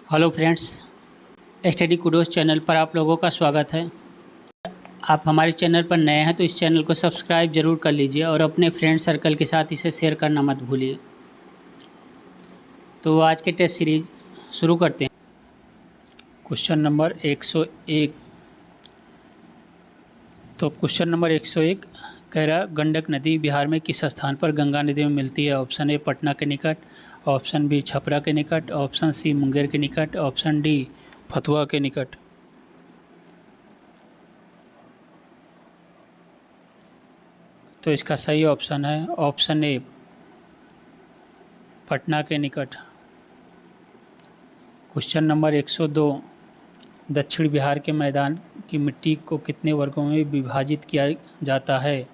Hello friends, study kudos channel पर आप लोगों का स्वागत है। आप हमारे चैनल पर नए हैं तो इस चैनल को सब्सक्राइब जरूर कर लीजिए और अपने फ्रेंड सर्कल के साथ इसे शेयर करना मत भूलिए। तो आज के टेस्ट सीरीज शुरू करते हैं। Question number 101। तो क्वेश्चन नंबर 101 कह रहा, गंडक नदी बिहार में किस स्थान पर गंगा नदी में मिलती है? ऑप्शन ए पटना के निकट, ऑप्शन बी छपरा के निकट, ऑप्शन सी मुंगेर के निकट, ऑप्शन डी फतुहा के निकट। तो इसका सही ऑप्शन है ऑप्शन ए पटना के निकट। Question number 102। दक्षिण बिहार के मैदान की मिट्टी को कितने वर्गों में विभाजित किया जाता है?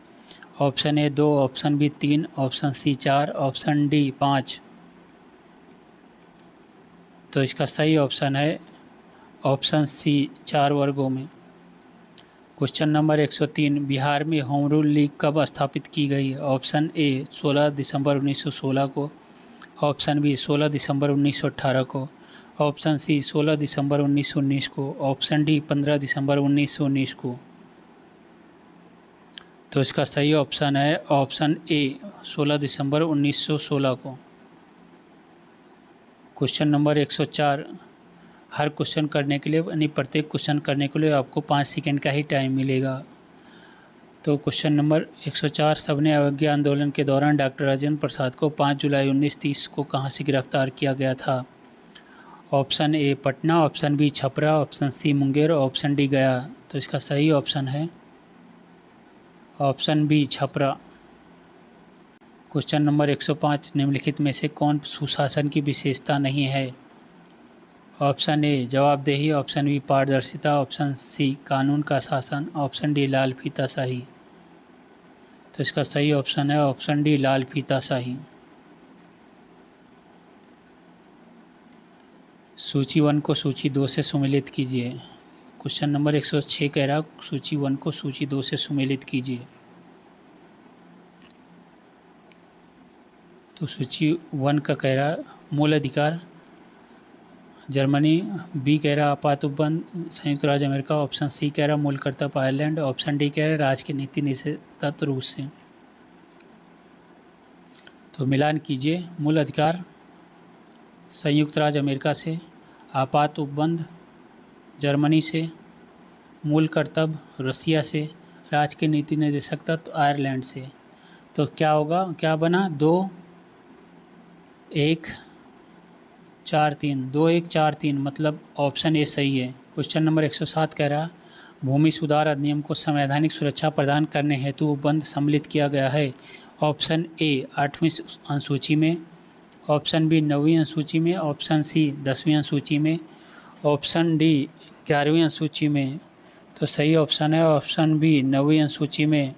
Option A 2, option B 3, option C 4, option D 5। तो इसका सही ऑप्शन है ऑप्शन सी 4 वर्गों में। Question number 103। बिहार में होम रूल लीग कब स्थापित की गई? ऑप्शन ए 16 दिसंबर 1916 को, ऑप्शन बी 16 दिसंबर 1918 को, ऑप्शन सी 16 दिसंबर 1919 को, ऑप्शन डी 15 दिसंबर 1919 को। तो इसका सही ऑप्शन है ऑप्शन ए 16 दिसंबर 1916 को। Question number 104। हर क्वेश्चन करने के लिए यानी प्रत्येक क्वेश्चन करने के लिए आपको 5 सेकेंड का ही टाइम मिलेगा। तो क्वेश्चन नंबर 104। सबने अवज्ञा आंदोलन के दौरान डॉक्टर राजेंद्र प्रसाद को 5 जुलाई 1930 को कहां से गिरफ्तार किया गया था? Option A Patna, option B Chhapra, option C Munger, option D Gaya. तो इसका सही ऑप्शन है option B Chhapra. Question number 105। निम्नलिखित में से कौन सुशासन की विशेषता नहीं है? ऑप्शन ए जवाबदेही, ऑप्शन बी पारदर्शिता, ऑप्शन सी कानून का शासन, ऑप्शन डी लाल फीताशाही। तो इसका सही ऑप्शन है ऑप्शन डी लाल फीताशाही। सूची 1 को सूची 2 से सुमेलित कीजिए। क्वेश्चन नंबर 106 कह रहा, सूची 1 को सूची 2 से सुमेलित कीजिए। तो सूची 1 का कह रहा मूल अधिकार जर्मनी, बी कह रहा आपात उपबंध संयुक्त राज्य अमेरिका, ऑप्शन सी कह रहा मूल कर्तव्य आयरलैंड, ऑप्शन डी कह रहा राज्य की नीति निषेधत्व रूस से। तो मिलान कीजिए। मूल अधिकार संयुक्त राज्य अमेरिका से, आपात उपबंध जर्मनी से, मूल कर्तव्य रसिया से, राज्य के नीति निर्देशक तत्व आयरलैंड से। तो क्या होगा, क्या बना 2 1 4 3, 2 1 4 3 मतलब ऑप्शन ए सही है। क्वेश्चन नंबर 107 कह रहा भूमि सुधार अधिनियम को संवैधानिक सुरक्षा प्रदान करने हेतु उपबंध सम्मिलित किया गया है। ऑप्शन ए 8वीं अनुसूची में, ऑप्शन बी 9वीं अनुसूची में, ऑप्शन सी 10वीं अनुसूची में, ऑप्शन डी 11वीं अनुसूची में। तो सही ऑप्शन है ऑप्शन बी 9वीं अनुसूची में।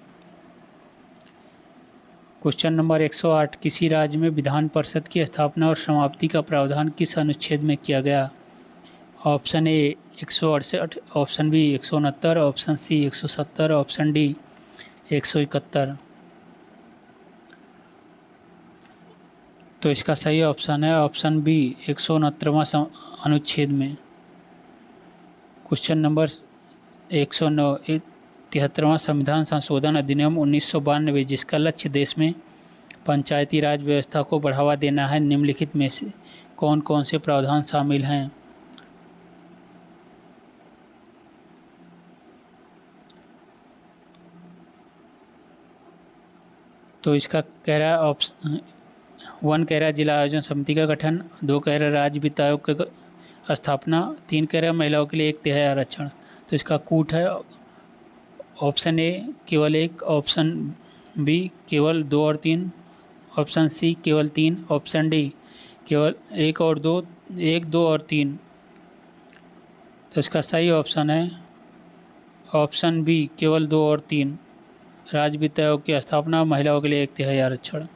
Question number 108। किसी राज्य में विधान परिषद की स्थापना और समाप्ति का प्रावधान किस अनुच्छेद में किया गया? Option A 168, option B 169, option C 170, option D 171। तो इसका सही ऑप्शन है ऑप्शन बी 169वां अनुच्छेद में। Question number 109। 73वां संविधान संशोधन अधिनियम 1992 जिसका लक्ष्य देश में पंचायती राज व्यवस्था को बढ़ावा देना है, निम्नलिखित में से कौन कौन से प्रावधान शामिल हैं? तो इसका कह रहा है ऑप्शन 1 कह रहा है जिला आयोजन समिति का गठन, 2 कह रहा है राज्य वित्त आयोग की स्थापना, 3 कह रहा है महिलाओं के लिए 1/3 आरक्षण। तो इसका कूट है ऑप्शन ए केवल 1, ऑप्शन बी केवल 2 और 3, ऑप्शन सी केवल 3, ऑप्शन डी केवल 1 और 2, 1 2 और 3। तो इसका सही ऑप्शन है ऑप्शन बी केवल 2 और 3, राज्य वित्त आयोग की स्थापना, महिलाओं के लिए 1/3 आरक्षण।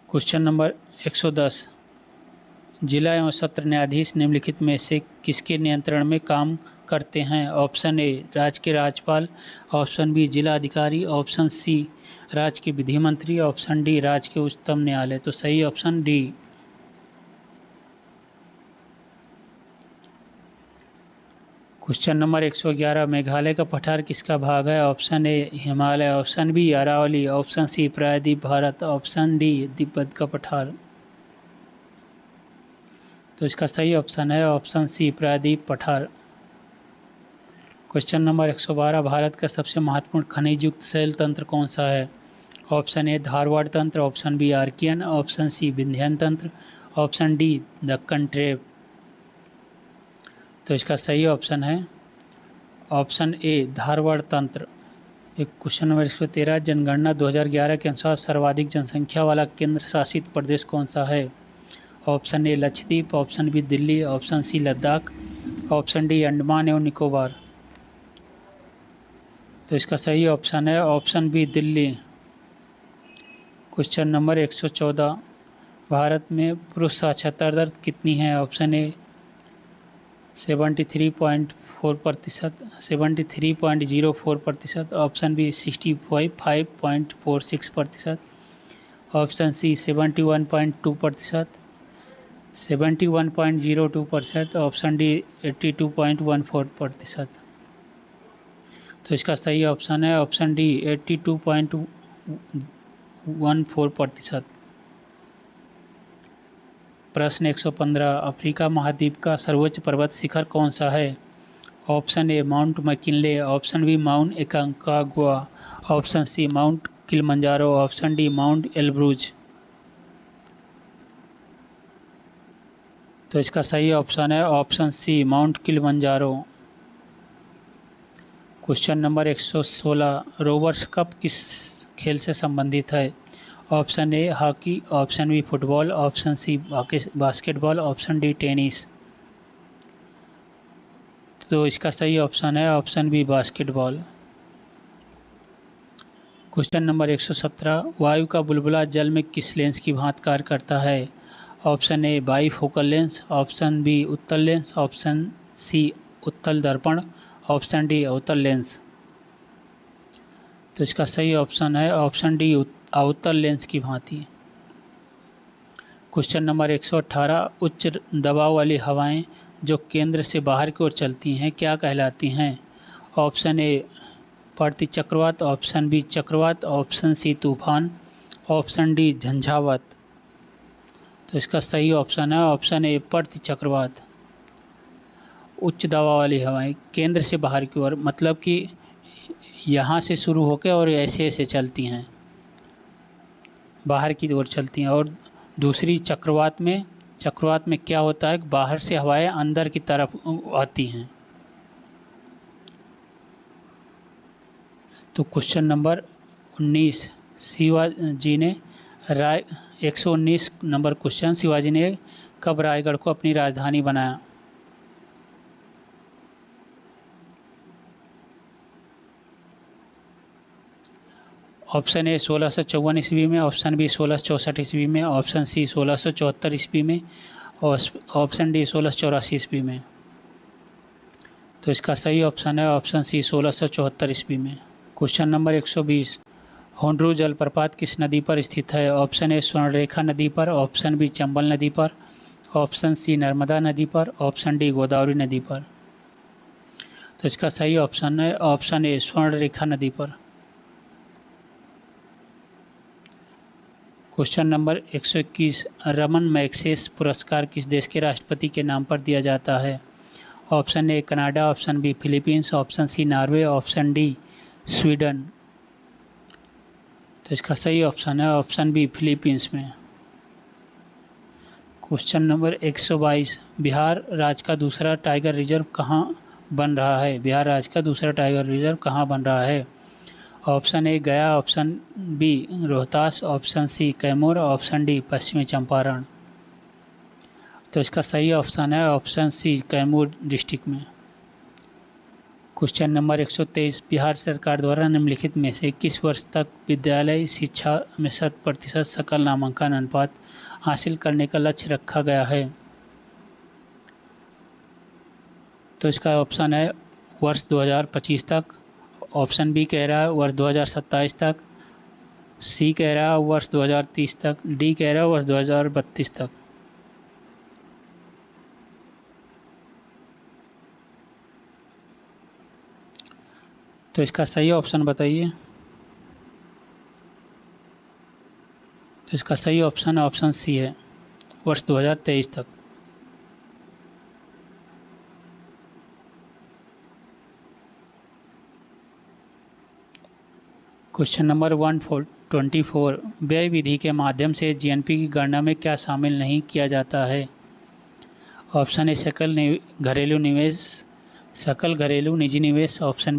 Question number 110। जिला एवं सत्र न्यायाधीश निम्नलिखित में से किसके नियंत्रण में काम करते हैं? ऑप्शन ए राज्य के राज्यपाल, ऑप्शन बी जिला अधिकारी, ऑप्शन सी राज्य के विधि मंत्री, ऑप्शन डी राज्य के उच्चतम न्यायालय। तो सही option D. Question number 111, Meghalaya का पठार किसका भाग है? Option A Himalaya, option B Aravalli, option C प्रायद्वीप भारत, ऑप्शन डी तिब्बत का पठार। तो इसका सही ऑप्शन है ऑप्शन सी प्रायद्वीप पठार। क्वेश्चन नंबर 112, भारत का सबसे महत्वपूर्ण खनिज युक्त शैल तंत्र कौन सा है? ऑप्शन ए धारवाड़ तंत्र, option B Archaean, option C Vindhyan तंत्र, ऑप्शन डी दक्कन ट्रेप। तो इसका सही ऑप्शन है ऑप्शन ए धारवाड़ तंत्र। एक क्वेश्चन नंबर 113, जनगणना 2011 के अनुसार सर्वाधिक जनसंख्या वाला केंद्र शासित प्रदेश कौन सा है? Option A Lakshadweep, option B Delhi, option C Ladakh, option D Andaman एवं निकोबार। तो इसका सही ऑप्शन है option B Delhi. Question number 114, Bharat में पुरुष साक्षरता दर कितनी है? Option A 73.4%, 73.04%, option B 65.46%, option C 71.2%, 71.02%, option D 82.14%। तो इसका सही ऑप्शन है ऑप्शन डी 82.14%। प्रश्न 115, अफ्रीका महाद्वीप का सर्वोच्च पर्वत शिखर कौन सा है? Option A Mount McKinley, option B Mount Aconcagua, option C Mount Kilimanjaro, option D Mount Elbrus. तो इसका सही ऑप्शन है option C Mount Kilimanjaro. Question number 116, Rovers Cup किस खेल से संबंधित है? Option A hockey, option B football, option C basketball, option D tennis. तो इसका सही ऑप्शन है option B basketball. Question number 117, वायु का बुलबुला जल में किस लेंस की भांति कार्य करता है? Option A bifocal lens, option B उत्तल लेंस, ऑप्शन सी उत्तल दर्पण, ऑप्शन डी अवतल लेंस। तो इसका सही ऑप्शन है ऑप्शन डी अवतल लेंस की भांति। क्वेश्चन नंबर 118, उच्च दबाव वाली हवाएं जो केंद्र से बाहर की ओर चलती हैं क्या कहलाती हैं? ऑप्शन ए प्रति चक्रवात, ऑप्शन बी चक्रवात, ऑप्शन सी तूफान, ऑप्शन डी झंझावात। तो इसका सही ऑप्शन है ऑप्शन ए प्रति चक्रवात। उच्च दबाव वाली हवाएं केंद्र से बाहर की ओर, मतलब कि यहाँ से शुरू होकर और ऐसे ऐसे चलती हैं, बाहर की ओर चलती हैं। और दूसरी चक्रवात में क्या होता है, बाहर से हवाएं अंदर की तरफ आती हैं। तो क्वेश्चन नंबर 19, शिवाजी ने 119 नंबर क्वेश्चन, शिवाजी ने कब रायगढ़ को अपनी राजधानी बनाया? ऑप्शन ए 1654 ईस्वी में, ऑप्शन बी 1664 ईस्वी में, ऑप्शन सी 1674 ईस्वी में, और ऑप्शन डी 1684 ईस्वी में। तो इसका सही ऑप्शन है ऑप्शन सी 1674 ईस्वी में। क्वेश्चन नंबर 120, होंडरू जलप्रपात किस नदी पर स्थित है? ऑप्शन ए स्वर्णरेखा नदी पर, ऑप्शन बी चंबल नदी पर, ऑप्शन सी नर्मदा नदी पर, ऑप्शन डी गोदावरी नदी पर। तो इसका सही ऑप्शन है ऑप्शन ए स्वर्णरेखा नदी पर। क्वेश्चन नंबर 121, रमन मैग्सेसे पुरस्कार किस देश के राष्ट्रपति के नाम पर दिया जाता है? Option A Canada, option B Philippines, option C Norway, option D Sweden. तो इसका सही ऑप्शन है ऑप्शन बी फिलीपींस में। क्वेश्चन नंबर 122, बिहार राज्य का दूसरा टाइगर रिजर्व कहाँ बन रहा है? बिहार राज्य का दूसरा टाइगर रिजर्व कहाँ बन रहा है? Option A Gaya, option B Rohtas, option C Kaimur, option D पश्चिमी चंपारण। तो इसका सही ऑप्शन है ऑप्शन सी कैमूर डिस्ट्रिक्ट में। क्वेश्चन नंबर 123, बिहार सरकार द्वारा निम्नलिखित में से किस वर्ष तक विद्यालय शिक्षा में 100% सकल नामांकन अनुपात हासिल करने का लक्ष्य रखा गया है? तो इसका ऑप्शन है वर्ष 2025 तक। ऑप्शन बी कह रहा है वर्ष 2027 तक। सी कह रहा है वर्ष 2030 तक। डी कह रहा है वर्ष 2032 तक। तो इसका सही ऑप्शन बताइए। तो इसका सही ऑप्शन ऑप्शन सी है, वर्ष 2023 तक। क्वेश्चन नंबर 124, व्यय विधि के माध्यम से जीएनपी की गणना में क्या शामिल नहीं किया जाता है? ऑप्शन ए घरेलू निवेश, सकल घरेलू निजी निवेश, ऑप्शन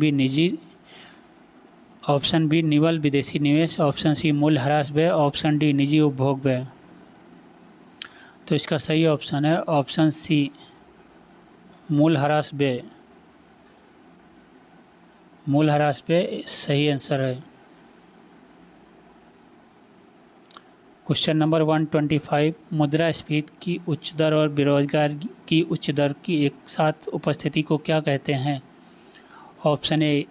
बी निवल विदेशी निवेश, ऑप्शन सी मूल्यह्रास व्यय, ऑप्शन डी निजी उपभोग व्यय। तो इसका सही ऑप्शन है ऑप्शन सी मूल्यह्रास व्यय। मूल्यह्रास व्यय सही आंसर है। क्वेश्चन नंबर 125, मुद्रास्फीति की उच्च दर और बेरोजगार की उच्च दर की एक साथ उपस्थिति को क्या कहते हैं? ऑप्शन ए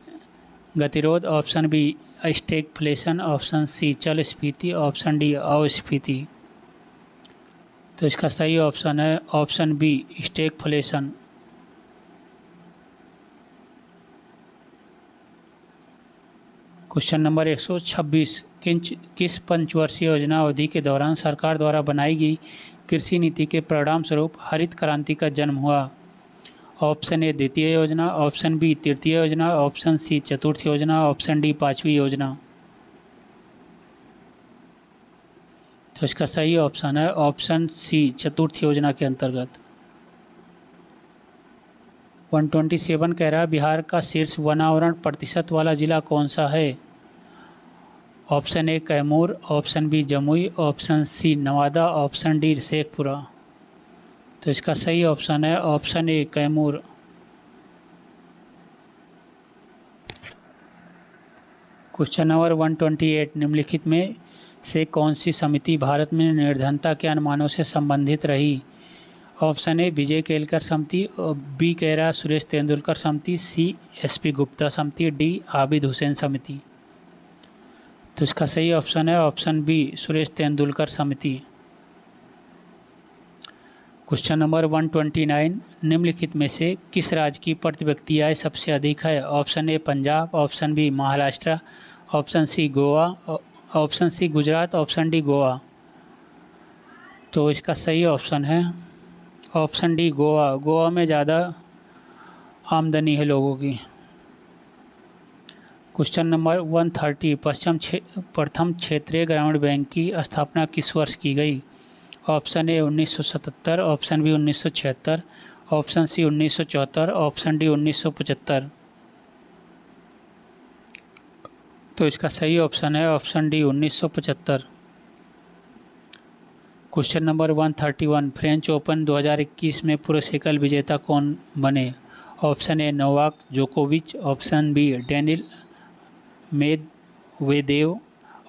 गतिरोध, option B stagflation, option C चल स्फीति, ऑप्शन डी अस्फीति। तो इसका सही ऑप्शन है option B stagflation. Question number 126, किस पंचवर्षीय योजना अवधि के दौरान सरकार द्वारा बनाई गई कृषि नीति के परिणाम स्वरूप हरित क्रांति का जन्म हुआ? ऑप्शन ए द्वितीय योजना, ऑप्शन बी तृतीय योजना, ऑप्शन सी चतुर्थ योजना, ऑप्शन डी पांचवी योजना। तो इसका सही ऑप्शन है ऑप्शन सी चतुर्थ योजना के अंतर्गत। 127 कह रहा है बिहार का शीर्ष वनावरण प्रतिशत वाला जिला कौन सा है? Option A Kaimur, option B Jamui, option C Nawada, option D Sheikhpura. तो इसका सही ऑप्शन है option A Kaimur. Question number 128, निम्नलिखित में से कौन सी समिति भारत में निर्धनता के अनुमानों से संबंधित रही? ऑप्शन ए विजय केलकर समिति, बी कह रहा सुरेश तेंदुलकर समिति, सी एसपी गुप्ता समिति, डी आबिद हुसैन समिति। तो इसका सही ऑप्शन है ऑप्शन बी सुरेश तेंदुलकर समिति। क्वेश्चन नंबर 129, निम्नलिखित में से किस राज्य की प्रति व्यक्ति आय सबसे अधिक है? Option A Punjab, option B Maharashtra, option C Goa, option C Gujarat, option D Goa. तो इसका सही ऑप्शन है ऑप्शन डी गोवा। गोवा में ज़्यादा आमदनी है लोगों की। क्वेश्चन नंबर 130, प्रथम क्षेत्रीय ग्रामीण बैंक की स्थापना किस वर्ष की गई? Option A 1977, option B 1976, option C 1974, option D 1975। तो इसका सही ऑप्शन है option D 1975। Question number 131, French Open 2021 में पुरुष एकल विजेता कौन बने? ऑप्शन ए नोवाक जोकोविच, option B Daniil Medvedev,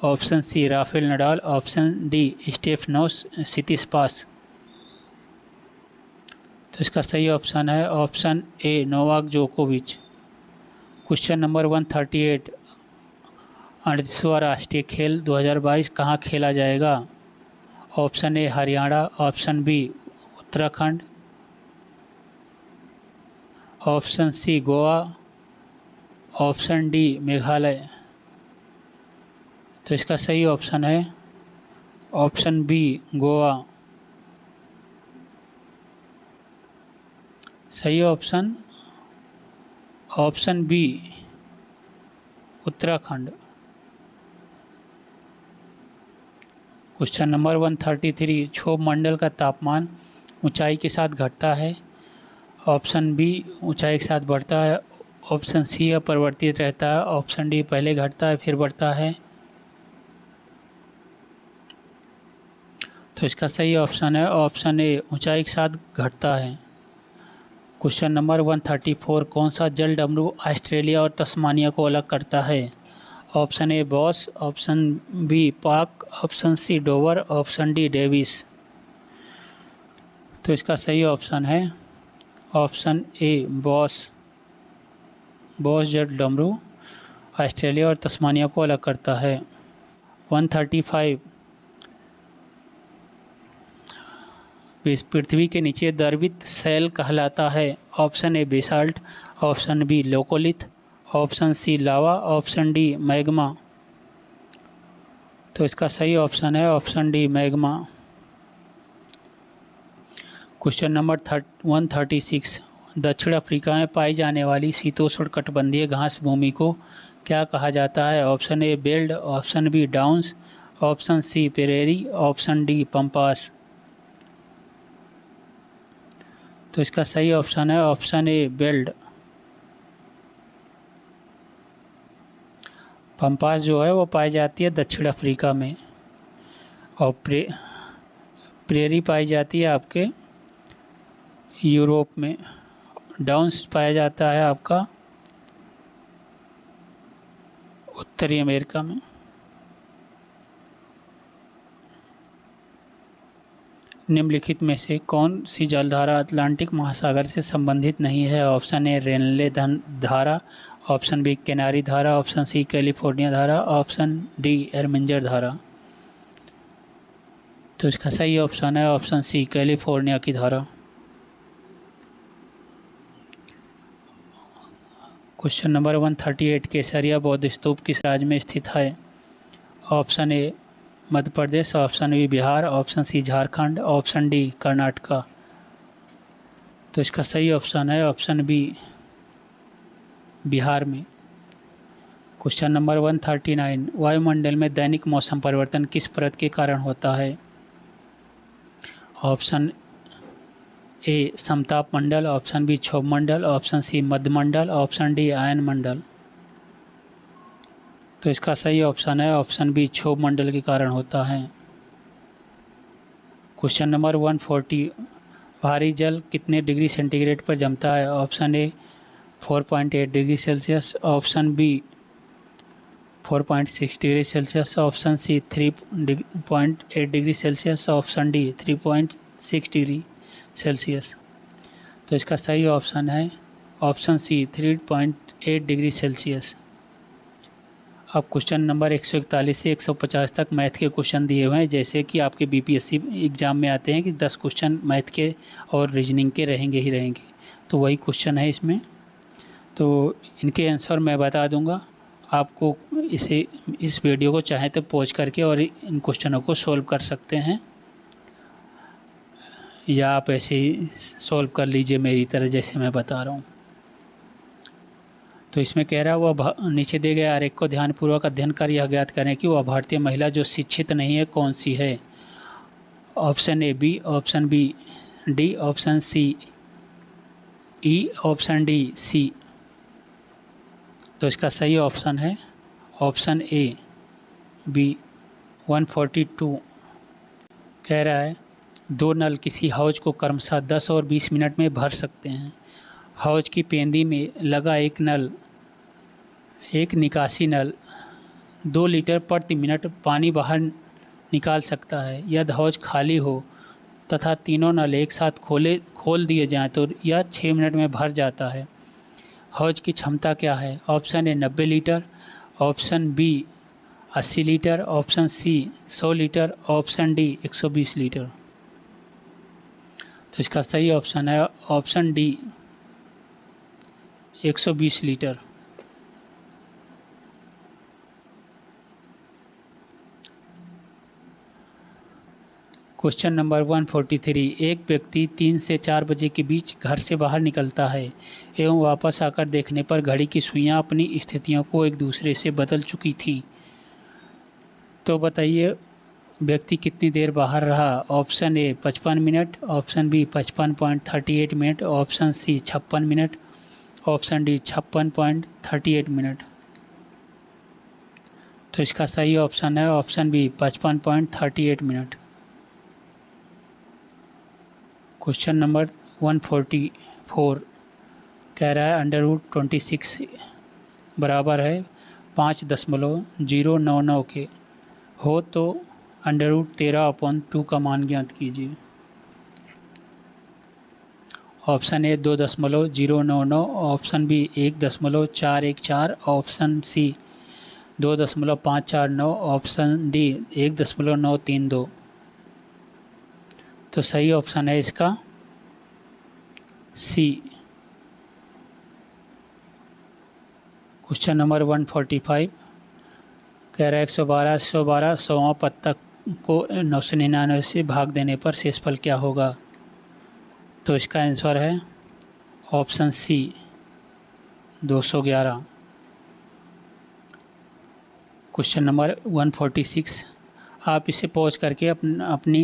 option C Rafael Nadal, option D Stefanos Tsitsipas. तो इसका सही ऑप्शन है ऑप्शन ए नोवाक जोकोविच। क्वेश्चन नंबर 138, 38वां राष्ट्रीय खेल 2022 कहाँ खेला जाएगा? Option A Haryana, option B Uttarakhand, option C Goa, option D Meghalaya. तो इसका सही ऑप्शन है ऑप्शन बी गोवा। सही option option B Uttarakhand. Question number 133, क्षोभ मंडल का तापमान ऊंचाई के साथ घटता है, ऑप्शन बी ऊंचाई के साथ बढ़ता है, ऑप्शन सी अपरिवर्तित रहता है, ऑप्शन डी पहले घटता है फिर बढ़ता है। तो इसका सही ऑप्शन है ऑप्शन ए ऊंचाई के साथ घटता है। क्वेश्चन नंबर 134, कौन सा जल डमरू ऑस्ट्रेलिया और तस्मानिया को अलग करता है? Option A Bass, option B Palk, option C Dover, option D Davis. तो इसका सही ऑप्शन है ऑप्शन ए बॉस जेट डमरू ऑस्ट्रेलिया और तस्मानिया को अलग करता है। 135 पृथ्वी के नीचे द्रवित शैल कहलाता है। Option A basalt, option B laccolith, option C lava, option D magma. तो इसका सही ऑप्शन है option D magma. Question number 136 दक्षिण अफ्रीका में पाई जाने वाली शीतोष्णकटिबंधीय घास भूमि को क्या कहा जाता है। Option A belt, option B downs, option C prairie, option D Pampas. तो इसका सही ऑप्शन है ऑप्शन ए बेल्ट। पंपास जो है वो पाई जाती है दक्षिण अफ्रीका में, और प्रेरी पाई जाती है आपके यूरोप में। डाउन्स पाया जाता है आपका उत्तरी अमेरिका में। निम्नलिखित में से कौन सी जलधारा अटलांटिक महासागर से संबंधित नहीं है। ऑप्शन ए रेनले धारा, ऑप्शन बी केनारी धारा, ऑप्शन सी कैलिफोर्निया धारा, ऑप्शन डी एरमिंजर धारा। तो इसका सही ऑप्शन है ऑप्शन सी कैलिफोर्निया की धारा। क्वेश्चन नंबर 138 केसरिया बौद्ध स्तूप किस राज्य में स्थित है। Option A Madhya Pradesh, option B Bihar, option C Jharkhand, option D Karnataka. तो इसका सही ऑप्शन है ऑप्शन बी बिहार में। क्वेश्चन नंबर 139 वायुमंडल में दैनिक मौसम परिवर्तन किस परत के कारण होता है। ऑप्शन ए समताप मंडल, ऑप्शन बी क्षोभ मंडल, ऑप्शन सी मध्यमंडल, ऑप्शन डी आयन मंडल। तो इसका सही ऑप्शन है ऑप्शन बी क्षोभ मंडल के कारण होता है। क्वेश्चन नंबर 140 भारी जल कितने डिग्री सेंटीग्रेड पर जमता है। Option A 4.8 degree Celsius, option B 4.6 degree Celsius, option C 3.8 degree Celsius, option D 3.6 degree Celsius. तो इसका सही ऑप्शन है ऑप्शन सी 3.8 डिग्री सेल्सियस। अब क्वेश्चन नंबर 141 से 150 तक मैथ के क्वेश्चन दिए हुए हैं, जैसे कि आपके बीपीएससी एग्ज़ाम में आते हैं कि 10 क्वेश्चन मैथ के और रीजनिंग के रहेंगे ही रहेंगे, तो वही क्वेश्चन है इसमें। तो इनके आंसर मैं बता दूंगा आपको। इस वीडियो को चाहें तो पॉज करके और इन क्वेश्चनों को सॉल्व कर सकते हैं, या आप ऐसे ही सॉल्व कर लीजिए मेरी तरह जैसे मैं बता रहा हूँ। तो इसमें कह रहा है वह नीचे दिए गए आरेख को ध्यानपूर्वक अध्ययन कर यह ज्ञात करें कि वह भारतीय महिला जो शिक्षित नहीं है कौन सी है। Option A B, option B D, option C E, option D C. तो इसका सही ऑप्शन है ऑप्शन ए बी। 142 कह रहा है दो नल किसी हौज को क्रमशः 10 और 20 मिनट में भर सकते हैं। हौज की पेंदी में लगा एक निकासी नल 2 लीटर प्रति मिनट पानी बाहर निकाल सकता है। यदि हौज खाली हो तथा तीनों नल एक साथ खोल दिए जाएं तो यह 6 मिनट में भर जाता है। हौज की क्षमता क्या है। Option A 90 litre, option B 80 litre, option C 100 litre, option D 120 litre. तो इसका सही ऑप्शन है option D 120 litre. Question number 143 एक व्यक्ति 3 से 4 बजे के बीच घर से बाहर निकलता है एवं वापस आकर देखने पर घड़ी की सुइयां अपनी स्थितियों को एक दूसरे से बदल चुकी थी। तो बताइए व्यक्ति कितनी देर बाहर रहा। Option A 55 minute, option B 55.38 minute, option C 56 minute, option D 56.38 minute. तो इसका सही ऑप्शन है option B 55.38 minute. Question number 144 कह रहा है √26 बराबर है 5.099 के हो तो √13/2 का मान ज्ञात कीजिए। Option A 2.099, option B 1.414, option C 2.549, option D 1.932। तो सही ऑप्शन है इसका सी। क्वेश्चन नंबर 145 कह रहा है 112 100वां पत्ता को 999 से भाग देने पर शेषफल क्या होगा। तो इसका आंसर है ऑप्शन सी 211। क्वेश्चन नंबर 146 आप इसे पॉज करके अपनी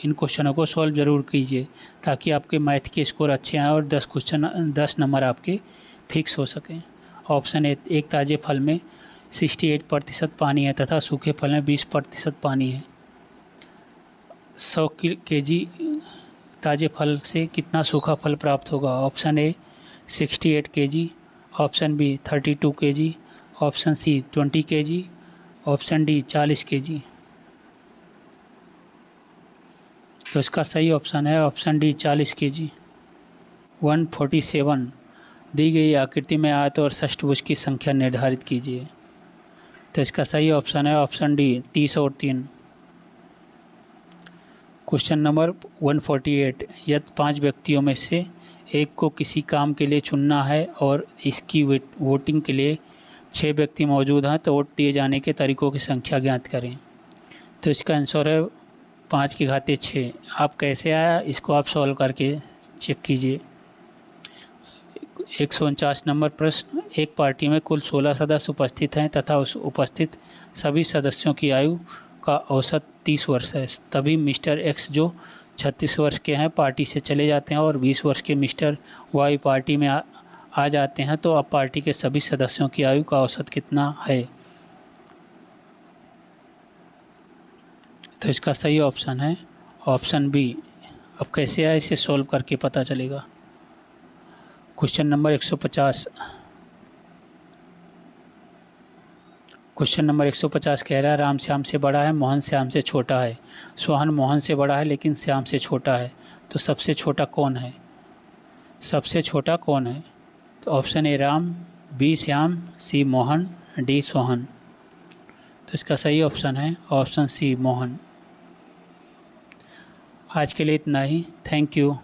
इन क्वेश्चनों को सॉल्व ज़रूर कीजिए ताकि आपके मैथ के स्कोर अच्छे आएँ और 10 नंबर आपके फिक्स हो सकें। ऑप्शन ए, एक ताज़े फल में 68% पानी है तथा सूखे फल में 20% पानी है। 100 kg ताज़े फल से कितना सूखा फल प्राप्त होगा। Option A 68 kg, option B 32 kg, option C 20 kg, option D 40 kg। तो इसका सही ऑप्शन है ऑप्शन डी 40 kg। 147 दी गई आकृति में आयत और षष्ठभुज की संख्या निर्धारित कीजिए। तो इसका सही ऑप्शन है ऑप्शन डी 30 और 3। क्वेश्चन नंबर 148 यदि 5 व्यक्तियों में से एक को किसी काम के लिए चुनना है और इसकी वोटिंग के लिए 6 व्यक्ति मौजूद हैं तो वोट दिए जाने के तरीकों की संख्या ज्ञात करें। तो इसका आंसर है 5 की घाते 6। आप कैसे आया इसको आप सॉल्व करके चेक कीजिए। 149 नंबर प्रश्न, एक पार्टी में कुल 16 सदस्य उपस्थित हैं तथा उस उपस्थित सभी सदस्यों की आयु का औसत 30 वर्ष है। तभी मिस्टर एक्स जो 36 वर्ष के हैं पार्टी से चले जाते हैं और 20 वर्ष के मिस्टर वाई पार्टी में आ जाते हैं। तो अब पार्टी के सभी सदस्यों की आयु का औसत कितना है। तो इसका सही ऑप्शन है ऑप्शन बी। अब कैसे आए इसे सॉल्व करके पता चलेगा। क्वेश्चन नंबर 150 कह रहा है राम श्याम से बड़ा है, मोहन श्याम से छोटा है। सोहन मोहन से बड़ा है लेकिन श्याम से छोटा है। तो सबसे छोटा कौन है। तो option A Ram, B Shyam, C Mohan, D Sohan. तो इसका सही ऑप्शन है ऑप्शन सी मोहन। आज के लिए इतना ही। Thank you.